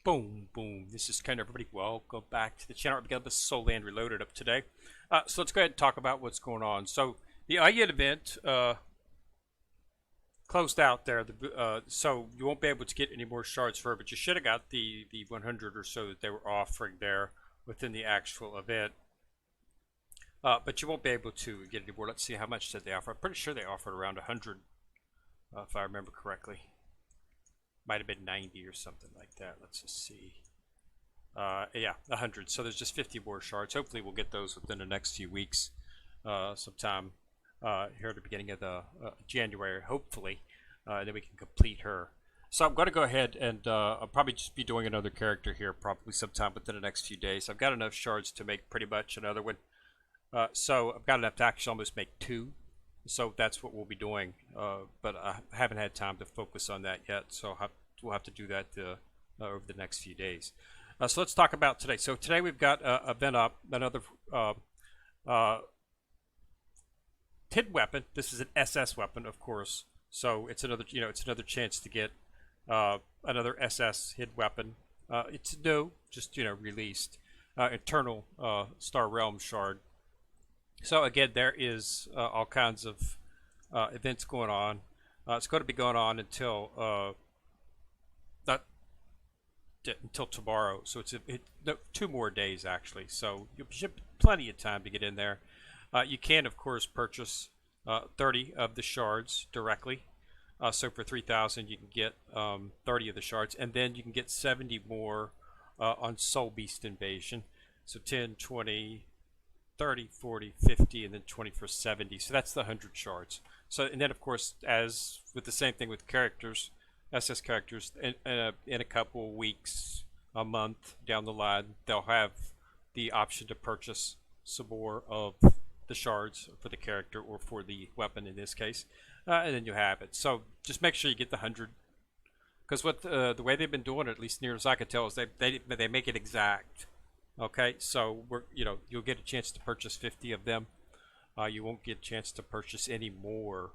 Boom, boom. This is Ken, everybody. Welcome back to the channel. We got the Soul Land Reloaded up today. So let's go ahead and talk about what's going on. So the IEN event closed out there. So you won't be able to get any more shards for it, but you should have got the 100 or so that they were offering there within the actual event. But you won't be able to get any more. Let's see how much did they offer. I'm pretty sure they offered around 100, if I remember correctly. Might have been 90 or something like that. Let's just see. Yeah, 100. So there's just 50 more shards. Hopefully we'll get those within the next few weeks, sometime here at the beginning of the January, hopefully. Then we can complete her. So I'm going to go ahead and I'll probably just be doing another character here probably sometime within the next few days. I've got enough shards to make pretty much another one. So I've got enough to actually almost make two. So that's what we'll be doing, but I haven't had time to focus on that yet, so we'll have to do that over the next few days. So let's talk about today. So today we've got a event up, another hidden weapon. This is an SS weapon, of course. So it's another, it's another chance to get another SS hidden weapon. It's new, just released. Eternal Star Realm Shard. So again, there is all kinds of events going on. It's going to be going on until until tomorrow. So it's 2 more days actually. So you should have plenty of time to get in there. You can, of course, purchase 30 of the shards directly. So for 3,000, you can get 30 of the shards, and then you can get 70 more on Soul Beast Invasion. So 10, 20. 30, 40, 50, and then 20 for 70. So that's the 100 shards. So, and then of course, as with the same thing with characters, SS characters, in a couple of weeks, a month down the line, they'll have the option to purchase some more of the shards for the character or for the weapon in this case, and then you have it. So just make sure you get the 100, because what the way they've been doing it, at least near as I can tell, is they make it exact. Okay, so you'll get a chance to purchase 50 of them. You won't get a chance to purchase any more.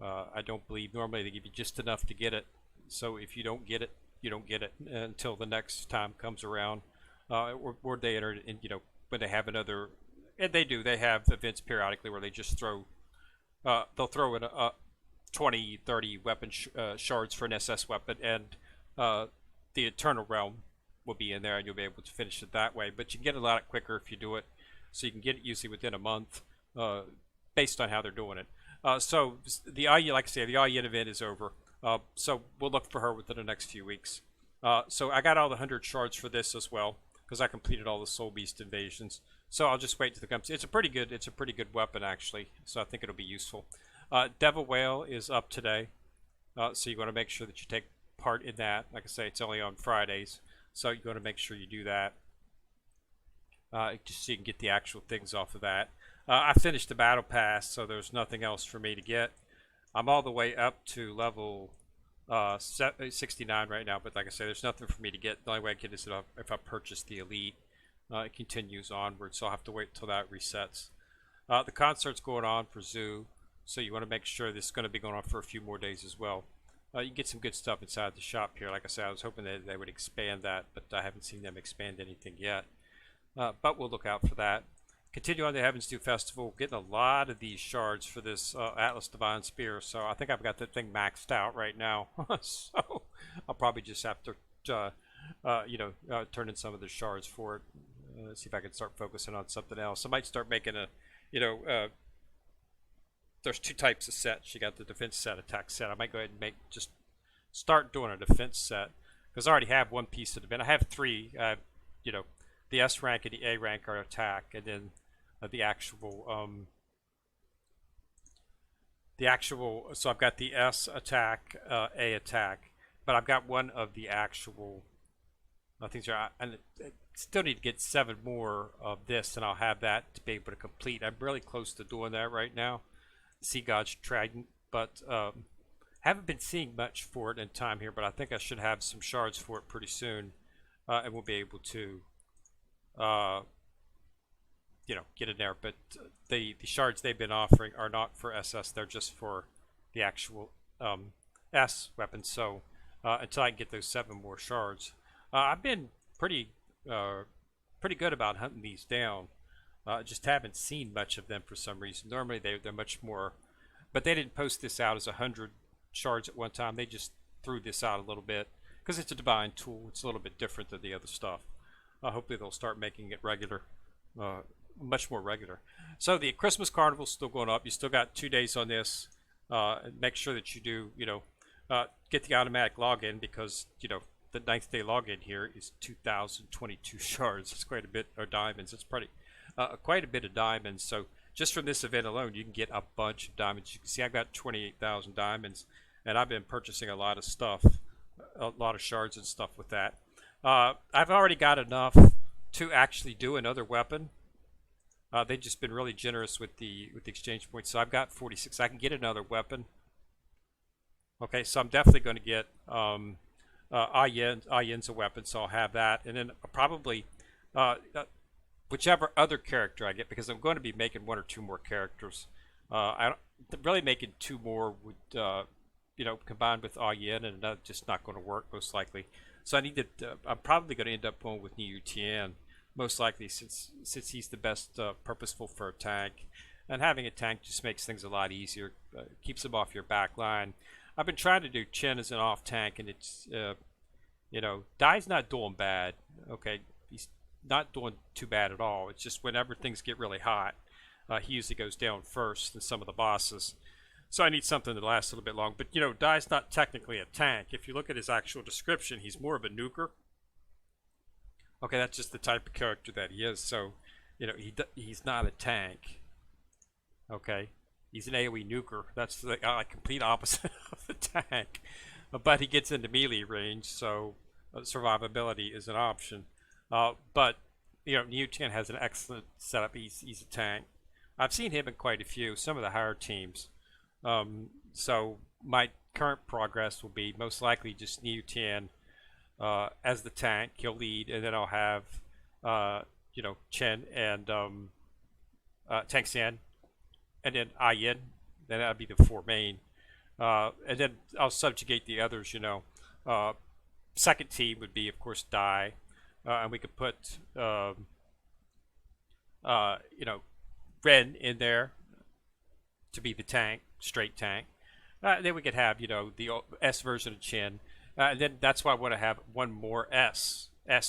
I don't believe. Normally they give you just enough to get it. So if you don't get it, you don't get it until the next time comes around. Or they enter in, when they have another, and they do. They have events periodically where they just throw. They'll throw in 20, 30 weapon shards for an SS weapon, and the Eternal Realm will be in there, and you'll be able to finish it that way. But you can get it a lot quicker if you do it, so you can get it usually within a month, based on how they're doing it. So the IEN, like I say, the IEN event is over. So we'll look for her within the next few weeks. So I got all the 100 shards for this as well, because I completed all the Soul Beast invasions. So I'll just wait till it comes. It's a pretty good weapon actually. So I think it'll be useful. Devil Whale is up today, so you want to make sure that you take part in that. Like I say, it's only on Fridays. So you want to make sure you do that, just so you can get the actual things off of that. I finished the battle pass, so there's nothing else for me to get. I'm all the way up to level 69 right now, but like I said, there's nothing for me to get. The only way I get is if I purchase the elite. It continues onward, so I'll have to wait until that resets. The concert's going on for Zoo, so you want to make sure this is going to be going on for a few more days as well. You can get some good stuff inside the shop here. Like I said, I was hoping that they would expand that, but I haven't seen them expand anything yet. But we'll look out for that. Continue on the Heaven's Due Festival. Getting a lot of these shards for this Atlas Divine Spear. So I think I've got that thing maxed out right now. So I'll probably just have to, turn in some of the shards for it. See if I can start focusing on something else. I might start making a, there's 2 types of sets. You got the defense set, attack set. I might go ahead and just start doing a defense set, because I already have 1 piece of defense. I have 3. The S rank and the A rank are attack, and then the actual. So I've got the S attack, A attack, but I've got 1 of the actual things are, and I still need to get 7 more of this, and I'll have that to be able to complete. I'm really close to doing that right now. Sea God's Trident, but haven't been seeing much for it in time here, but I think I should have some shards for it pretty soon, and we'll be able to get in there. But the shards they've been offering are not for SS, they're just for the actual S weapon. So until I can get those 7 more shards, I've been uh, pretty good about hunting these down. Just haven't seen much of them for some reason. Normally they're much more, but they didn't post this out as 100 shards at one time. They just threw this out a little bit because it's a divine tool. It's a little bit different than the other stuff. Hopefully they'll start making it regular, uh, much more regular. So the Christmas Carnival's still going up. You still got 2 days on this. Make sure that you do, get the automatic login because, the ninth day login here is 2,022 shards. It's quite a bit of diamonds. It's pretty, quite a bit of diamonds. So just from this event alone, you can get a bunch of diamonds. You can see I've got 28,000 diamonds, and I've been purchasing a lot of stuff, a lot of shards and stuff with that. I've already got enough to actually do another weapon. They've just been really generous with the exchange points. So I've got 46. I can get another weapon. Okay, so I'm definitely going to get Ayen's a weapon, so I'll have that, and then probably whichever other character I get, because I'm going to be making one or two more characters. I don't, really making two more would combined with Ayen, and that's just not going to work most likely. So I need to. I'm probably going to end up going with Niu Tian, most likely, since he's the best purposeful for a tank, and having a tank just makes things a lot easier. Keeps him off your back line. I've been trying to do Chen as an off tank, and it's Dai's not doing bad. Okay, he's not doing too bad at all. It's just whenever things get really hot, he usually goes down first than some of the bosses. So I need something that lasts a little bit long. But Dai's not technically a tank. If you look at his actual description, he's more of a nuker. Okay, that's just the type of character that he is. So, he's not a tank. Okay, he's an AoE nuker. That's the complete opposite of the tank. But he gets into melee range, so survivability is an option. But Niu Tian has an excellent setup. He's a tank. I've seen him in quite a few, some of the higher teams. So my current progress will be most likely just Niu Tian as the tank. He'll lead, and then I'll have Chen and Tang Xian, and then Ayen. Then that'll be the four main, and then I'll subjugate the others. Second team would be, of course, Dai, and we could put Ren in there to be the tank, straight tank. Then we could have, the S version of Chen. And then that's why I want to have one more S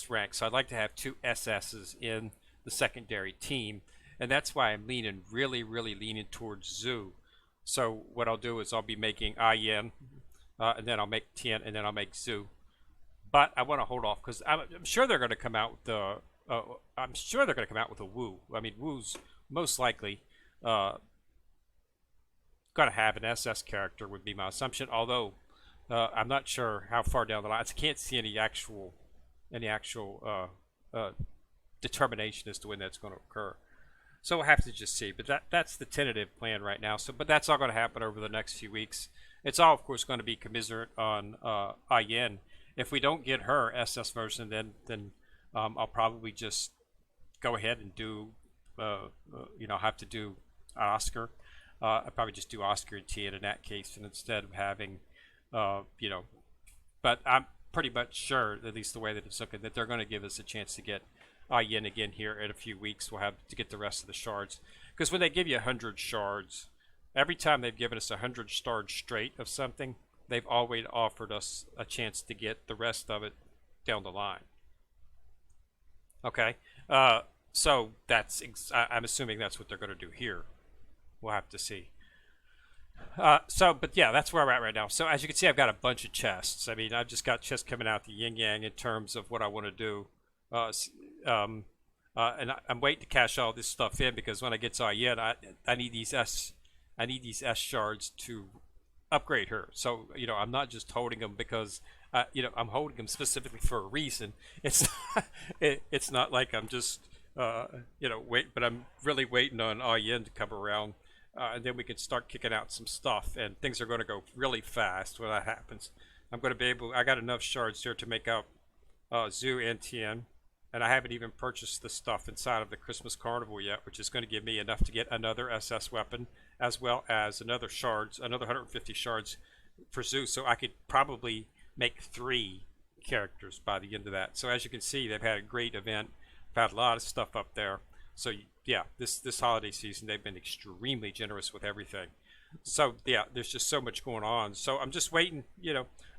rank. So I'd like to have two SSs in the secondary team. And that's why I'm really leaning towards Zhu. So what I'll do is I'll be making Ayen, and then I'll make Tian, and then I'll make Zhu. But I want to hold off because I'm sure they're going to come out with the. I'm sure they're going to come out with a Wu. I mean, Wu's most likely going to have an SS character would be my assumption. Although I'm not sure how far down the line. I can't see any actual determination as to when that's going to occur. So we'll have to just see. But that's the tentative plan right now. So, but that's all going to happen over the next few weeks. It's all, of course, going to be commiserate on Ayen. If we don't get her SS version, then I'll probably just go ahead and do, have to do Oscar. I'll probably just do Oscar and Tian in that case, and instead of having, but I'm pretty much sure, at least the way that it's looking, that they're going to give us a chance to get Ayen again here in a few weeks. We'll have to get the rest of the shards. Because when they give you 100 shards, every time they've given us 100 shards straight of something, they've always offered us a chance to get the rest of it down the line. Okay? So I'm assuming that's what they're going to do here. We'll have to see. But yeah, that's where we're at right now. So as you can see, I've got a bunch of chests. I mean, I've just got chests coming out the yin yang in terms of what I want to do. And I'm waiting to cash all this stuff in because when I get to Ayen, I need these S shards to upgrade her. So I'm not just holding them because I'm holding them specifically for a reason. It's it's not like I'm just but I'm really waiting on Ayen to come around. And then we can start kicking out some stuff, and things are going to go really fast when that happens. I'm going to be able. I got enough shards here to make out Zhu and Tian, and I haven't even purchased the stuff inside of the Christmas Carnival yet, which is going to give me enough to get another SS weapon, as well as another 150 shards for Zhu. So I could probably make 3 characters by the end of that. So as you can see, they've had a great event. They've had a lot of stuff up there. So yeah, this holiday season they've been extremely generous with everything. So yeah, there's just so much going on. So I'm just waiting.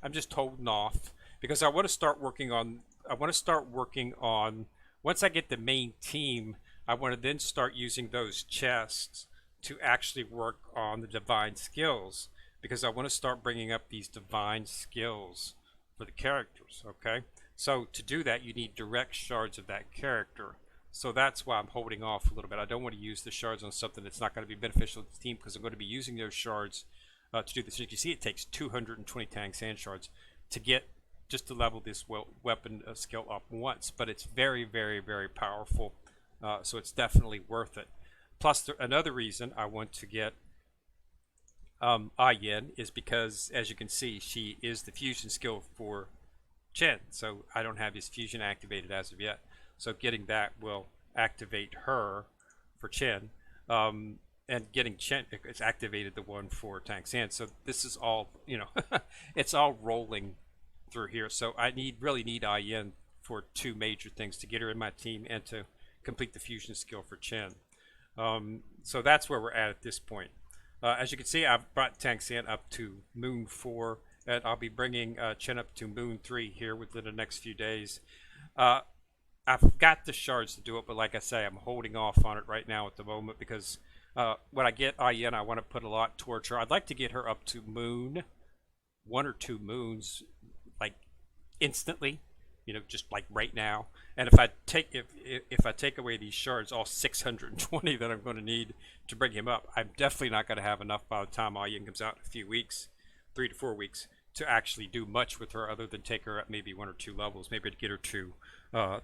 I'm just holding off because I want to start working on. I want to start working on once I get the main team. I want to then start using those chests to actually work on the divine skills because I want to start bringing up these divine skills for the characters. Okay, so to do that, you need direct shards of that character. So that's why I'm holding off a little bit. I don't want to use the shards on something that's not going to be beneficial to the team because I'm going to be using those shards to do this. As you can see, it takes 220 Tang Sand shards to get just to level this weapon skill up once, but it's very, very, very powerful. So it's definitely worth it. Plus, another reason I want to get Ayen is because, as you can see, she is the fusion skill for Chen. So I don't have his fusion activated as of yet. So getting that will activate her for Chen. And getting Chen, it's activated the one for Tang Sand. So this is all, it's all rolling through here. So I really need Ayen for two major things: to get her in my team and to complete the fusion skill for Chen. So that's where we're at this point. As you can see, I've brought Tang Sand up to Moon 4, and I'll be bringing Chen up to Moon 3 here within the next few days. I've got the shards to do it, but like I say, I'm holding off on it right now at the moment because when I get Ayen, I want to put a lot towards her. I'd like to get her up to Moon, 1 or 2 moons, like instantly, just like right now. And if I take away these shards, all 620 that I'm going to need to bring him up, I'm definitely not going to have enough by the time Ayen comes out in a few weeks, 3 to 4 weeks, to actually do much with her other than take her at maybe 1 or 2 levels, maybe to get her to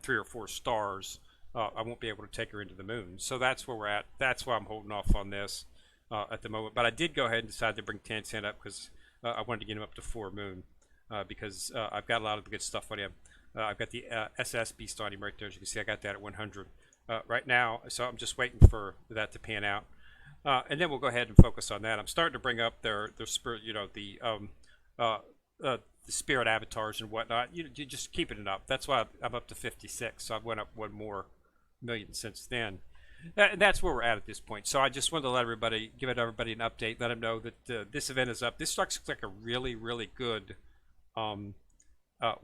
3 or 4 stars. I won't be able to take her into the moon. So that's where we're at. That's why I'm holding off on this at the moment. But I did go ahead and decide to bring Tang Sand up because I wanted to get him up to 4 moon because I've got a lot of the good stuff on him. I've got the SS beast on him right there. As you can see, I got that at 100 right now. So I'm just waiting for that to pan out. And then we'll go ahead and focus on that. I'm starting to bring up their spirit, the spirit avatars and whatnot. You just keeping it up. That's why I'm up to 56. So I went up 1 more million since then. And that's where we're at this point. So I just wanted to give everybody an update, let them know that this event is up. This looks like a really, really good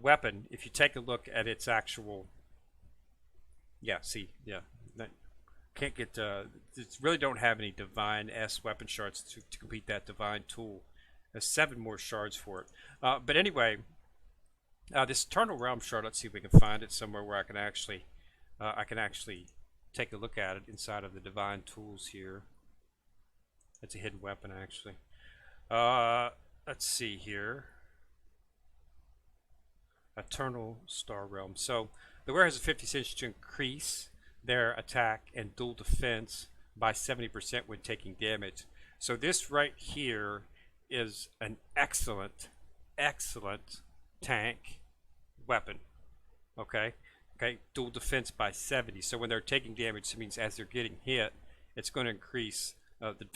weapon. If you take a look at its actual, can't get. Really don't have any divine S weapon shards to complete that divine tool. There's 7 more shards for it. But anyway, this Eternal Realm shard. Let's see if we can find it somewhere where I can actually take a look at it inside of the divine tools here. It's a hidden weapon actually. Let's see here. Eternal Star Realm. So the wearer has a 50% to increase their attack and dual defense by 70% when taking damage. So this right here is an excellent tank weapon. Okay, dual defense by 70. So when they're taking damage, it means as they're getting hit, it's going to increase the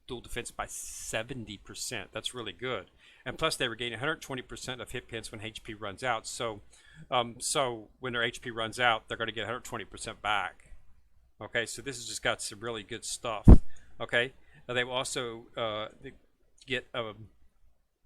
dual defense by 70%. That's really good. And plus, they regain 120% of hit points when HP runs out. So, when their HP runs out, they're going to get 120% back. Okay, so this has just got some really good stuff. Okay, they will also get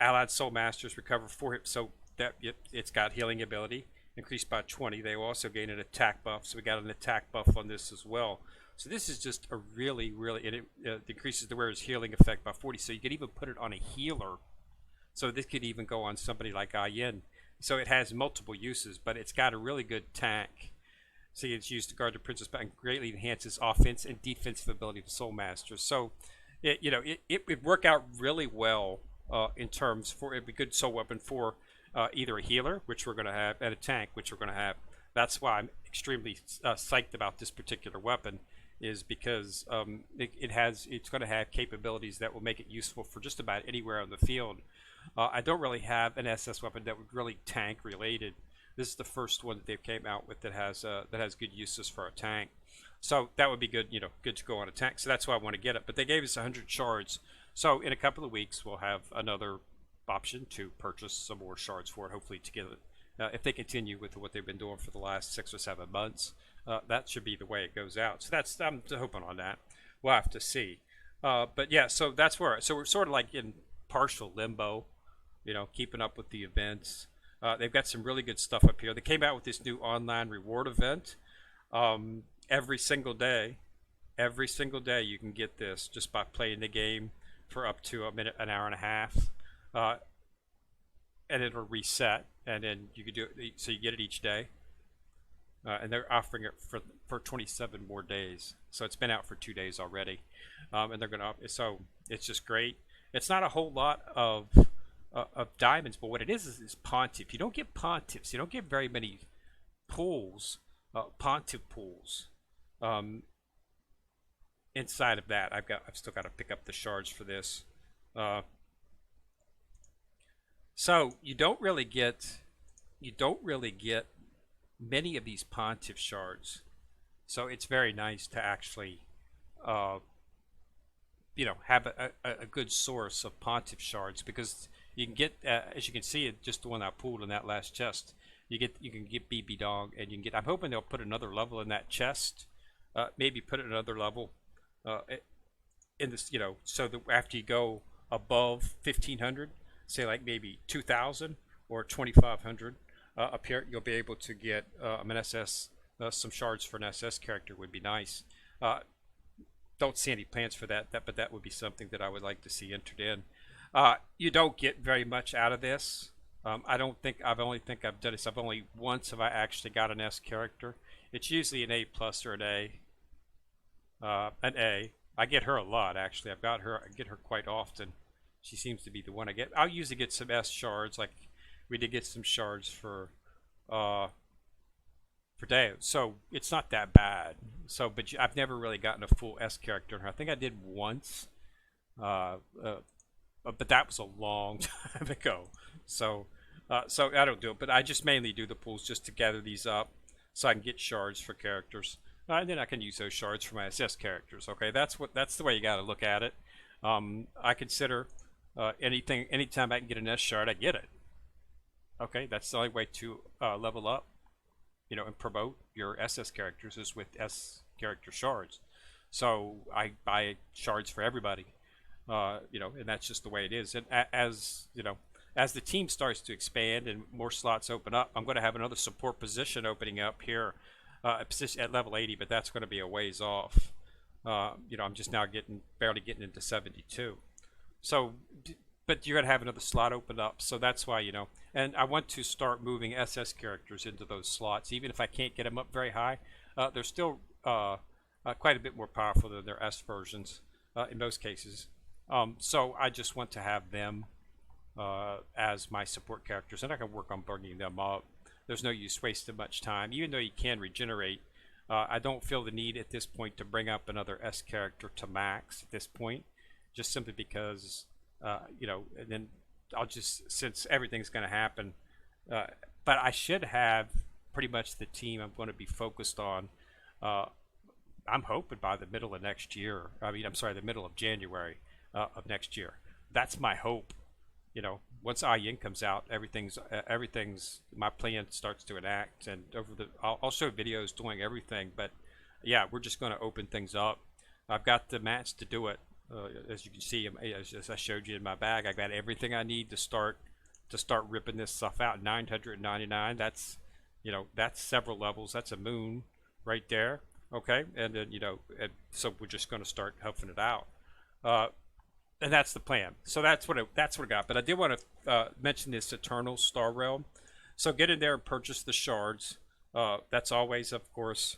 allied soul masters recover 4 hit, so that it's got healing ability increased by 20. They will also gain an attack buff, so we got an attack buff on this as well. So this is just a really, and it decreases the wearer's healing effect by 40. So you could even put it on a healer. So this could even go on somebody like Ayen. So it has multiple uses, but it's got a really good tank. See, it's used to guard the princess and greatly enhances offense and defensive ability of Soul Masters. So, it would work out really well in terms for it'd be a good soul weapon for either a healer, which we're going to have, and a tank, which we're going to have. That's why I'm extremely psyched about this particular weapon, is because it's going to have capabilities that will make it useful for just about anywhere on the field. I don't really have an SS weapon that would really tank related. This is the first one that they've came out with that has good uses for a tank. So that would be good, good to go on a tank. So that's why I want to get it. But they gave us 100 shards. So in a couple of weeks, we'll have another option to purchase some more shards for it, hopefully to get it if they continue with what they've been doing for the last 6 or 7 months, that should be the way it goes out. So that's I'm hoping on that. We'll have to see. But yeah, so that's where so we're sort of like in partial limbo, keeping up with the events. They've got some really good stuff up here. They came out with this new online reward event. Every single day, you can get this just by playing the game for up to a minute, an hour and a half, and it'll reset, and then you can do it. So you get it each day, and they're offering it for 27 more days. So it's been out for 2 days already, and they're gonna. So it's just great. It's not a whole lot of diamonds, but what it is Pontiff. You don't get Pontiffs. You don't get very many pools, Pontiff pools. Inside of that, I've still got to pick up the shards for this. So you don't really get many of these Pontiff shards. So it's very nice to actually, have a good source of Pontiff shards, because you can get, as you can see, just the one I pulled in that last chest. You can get BB Dog, and you can get. I'm hoping they'll put another level in that chest. Maybe put another level in this, so that after you go above 1500, say like maybe 2000 or 2500 up here, you'll be able to get an SS, some shards for an SS character would be nice. Don't see any plans for that, but that would be something that I would like to see entered in. You don't get very much out of this. I've only done this. I've only once have I actually got an S character. It's usually an A plus or an A. An A. I get her a lot, actually. I get her quite often. She seems to be the one I get. I'll usually get some S shards, like we did get some shards for Deo. So it's not that bad. So, but I've never really gotten a full S character in her. I think I did once, but that was a long time ago. So I don't do it. But I just mainly do the pools just to gather these up, so I can get shards for characters. And then I can use those shards for my SS characters. Okay, that's the way you got to look at it. I consider anytime I can get an S shard, I get it. Okay, that's the only way to level up, and promote your SS characters is with S character shards. So I buy shards for everybody, and that's just the way it is. And as the team starts to expand and more slots open up, I'm going to have another support position opening up here. At level 80, but that's going to be a ways off. I'm just now barely getting into 72. So, but you're going to have another slot open up. So that's why, and I want to start moving SS characters into those slots. Even if I can't get them up very high, they're still quite a bit more powerful than their S versions in most cases. So I just want to have them as my support characters, and I can work on bringing them up. There's no use wasting much time. Even though you can regenerate, I don't feel the need at this point to bring up another S character to max at this point, just simply because, and then I'll just, since everything's going to happen, but I should have pretty much the team I'm going to be focused on. I'm hoping by the middle of next year. The middle of January of next year. That's my hope. Once IEN comes out, everything's my plan starts to enact, and I'll show videos doing everything. But yeah, we're just going to open things up. I've got the mats to do it. As you can see, as I showed you in my bag, I got everything I need to start ripping this stuff out. 999. That's that's several levels. That's a moon right there. Okay, and then so we're just going to start huffing it out. And that's the plan. So that's what I got. But I did want to mention this Eternal Star Realm. So get in there and purchase the shards. That's always, of course,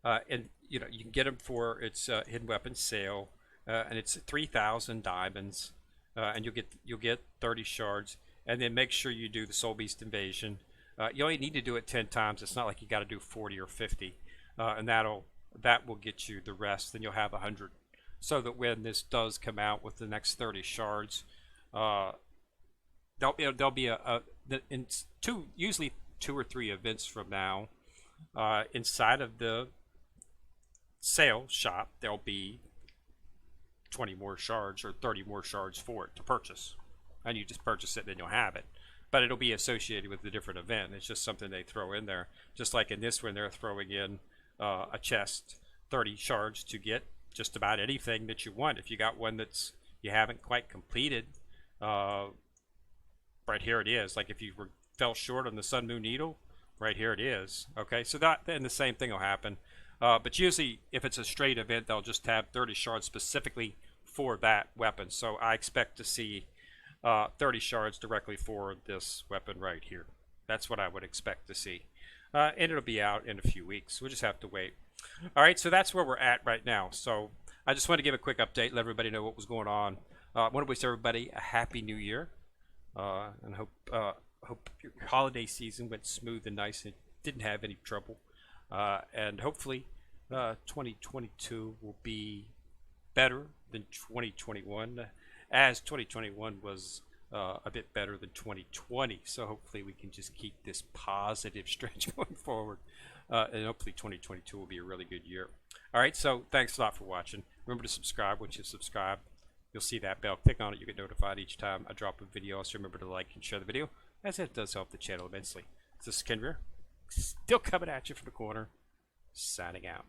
and you can get them for its hidden weapons sale, and it's 3,000 diamonds, and you'll get 30 shards. And then make sure you do the Soul Beast Invasion. You only need to do it 10 times. It's not like you got to do 40 or 50, and that will get you the rest. Then you'll have 100. So that when this does come out with the next 30 shards, there'll be usually 2 or 3 events from now. Inside of the sale shop, there'll be 20 more shards or 30 more shards for it to purchase, and you just purchase it, then you'll have it. but it'll be associated with a different event. It's just something they throw in there. Just like in this one, they're throwing in a chest, 30 shards to get just about anything that you want. If you got one that's you haven't quite completed, right here it is. Like if you fell short on the Sun Moon Needle, right here it is. Okay, so then the same thing will happen. But usually, if it's a straight event, they'll just have 30 shards specifically for that weapon. So I expect to see 30 shards directly for this weapon right here. That's what I would expect to see. And it'll be out in a few weeks. We'll just have to wait. All right, so that's where we're at right now. So I just want to give a quick update, let everybody know what was going on. I want to wish everybody a happy new year. And hope your holiday season went smooth and nice and didn't have any trouble. And hopefully 2022 will be better than 2021, as 2021 was a bit better than 2020. So hopefully we can just keep this positive stretch going forward, and hopefully 2022 will be a really good year. All right, so thanks a lot for watching. Remember to subscribe. Once you subscribe, you'll see that bell. Click on it. You get notified each time I drop a video. Also remember to like and share the video, as it does help the channel immensely. This is Kenrir, still coming at you from the corner, signing out.